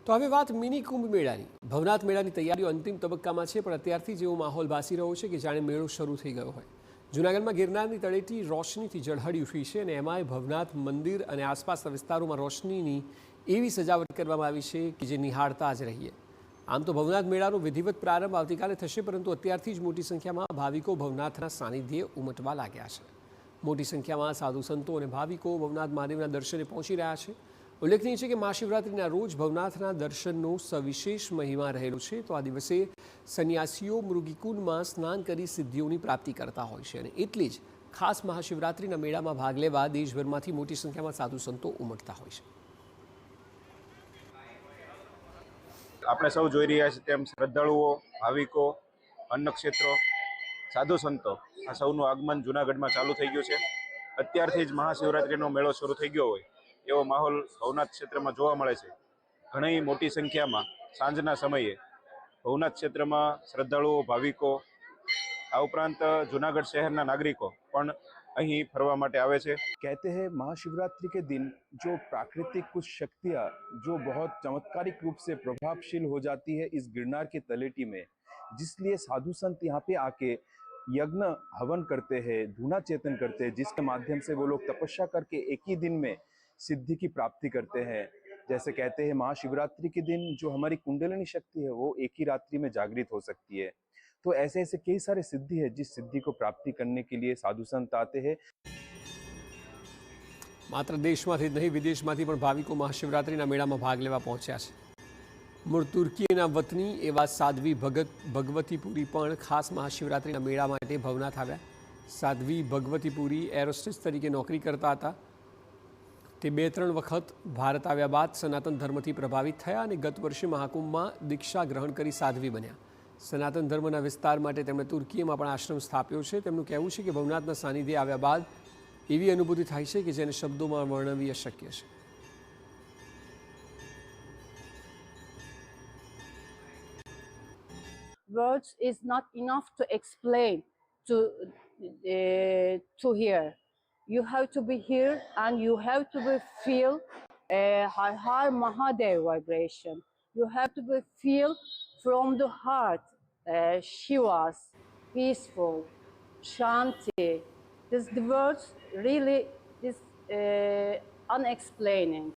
તો હવે વાત મિની કુંભ મેળાની. ભવનાથ મેળાની તૈયારીઓ અંતિમ તબક્કામાં છે, પણ અત્યારથી જ એવો માહોલ ભાસી રહ્યો છે કે જાણે મેળો શરૂ થઈ ગયો હોય. જૂનાગઢમાં ગિરનારની તળેટી રોશનીથી ઝળહળી ઉઠી છે અને એમાંય ભવનાથ મંદિર અને આસપાસના વિસ્તારોમાં રોશનીની એવી સજાવટ કરવામાં આવી છે કે જે નિહાળતા જ રહીએ. આમ તો ભવનાથ મેળાનો વિધિવત પ્રારંભ આવતીકાલે થશે, પરંતુ અત્યારથી જ મોટી સંખ્યામાં ભાવિકો ભવનાથના સાનિધ્યે ઉમટવા લાગ્યા છે. મોટી સંખ્યામાં સાધુ સંતો અને ભાવિકો ભવનાથ મહાદેવના દર્શને પહોંચી રહ્યા છે. ઉલ્લેખનીય છે કે મહાશિવરાત્રિના રોજ ભવનાથના દર્શનનો સવિશેષ મહિમા રહેલો છે. તો આ દિવસે સંન્યાસીઓ મૃગીકુંડમાં સ્નાન કરી સિદ્ધિઓની પ્રાપ્તિ કરતા હોય છે અને એટલે જ ખાસ મહાશિવરાત્રિના મેળામાં ભાગ લેવા દેશભરમાંથી મોટી સંખ્યામાં સાધુ સંતો ઉમટતા હોય છે. આપણે સૌ જોઈ રહ્યા છીએ તેમ શ્રદ્ધાળુઓ, ભાવિકો, અન્નક્ષેત્રો, સાધુ સંતો આ સૌનું આગમન જૂનાગઢમાં ચાલુ થઈ ગયું છે. અત્યારથી જ મહાશિવરાત્રિનો મેળો શરૂ થઈ ગયો હોય એવો માહોલ ભવનાથ ક્ષેત્રમાં જોવા મળે છે. ઘણી મોટી સંખ્યામાં સાંજના સમયે ભવનાથ ક્ષેત્રમાં શ્રદ્ધાળુઓ, ભાવિકો, આ ઉપરાંત જૂનાગઢ શહેરના નાગરિકો પણ અહીં ફરવા માટે આવે છે. कहते हैं महाशिवरात्रि के दिन जो प्राकृतिक कुछ शक्तियाँ जो बहुत चमत्कारिक रूप से प्रभावशील हो जाती है इस गिरनार की तलेटी में, जिसलिए साधु संत यहाँ पे आके यज्ञ हवन करते हैं, धूना चेतन करते हैं, जिसके माध्यम से वो लोग तपस्या करके एक ही दिन में सिद्धि की प्राप्ति करते हैं. जैसे कहते हैं महाशिवरात्रि के दिन जो हमारी कुंडलिनी शक्ति है वो एक ही रात्रि में जागृत हो सकती है. तो ऐसे ऐसे कई सारे सिद्धि है जिस सिद्धि को प्राप्ति करने के लिए साधु संत आते हैं. માત્ર દેશમાંથી જ નહીં, વિદેશમાંથી પણ ભાવિકો મહાશિવરાત્રિના મેળામાં ભાગ લેવા પહોંચ્યા છે. મૂળ તુર્કીના વતની એવા સાધ્વી ભગવતીપુરી પણ ખાસ મહાશિવરાત્રિના મેળા માટે ભવનાથ આવ્યા. સાધ્વી ભગવતીપુરી એરોસ્ટેસ તરીકે નોકરી કરતા હતા. તે 2-3 વખત ભારત આવ્યા બાદ સનાતન ધર્મથી પ્રભાવિત થયા અને ગત વર્ષે મહાકુંભમાં દીક્ષા ગ્રહણ કરી સાધ્વી બન્યા. સનાતન ધર્મના વિસ્તાર માટે તેમણે તુર્કીમાં પણ આશ્રમ સ્થાપ્યો છે. તેમનું કહેવું છે કે ભવનાથના સાનિધ્ય આવ્યા બાદ એવી અનુભૂતિ થાય છે કે જેને શબ્દોમાં વર્ણવી અશક્ય છે. Words is not enough to explain to hear. You have to be here and you have to be feel Har Har Mahadev vibration. You have to be feel from the heart Shiva's peaceful, Shanti. The words really is unexplaining.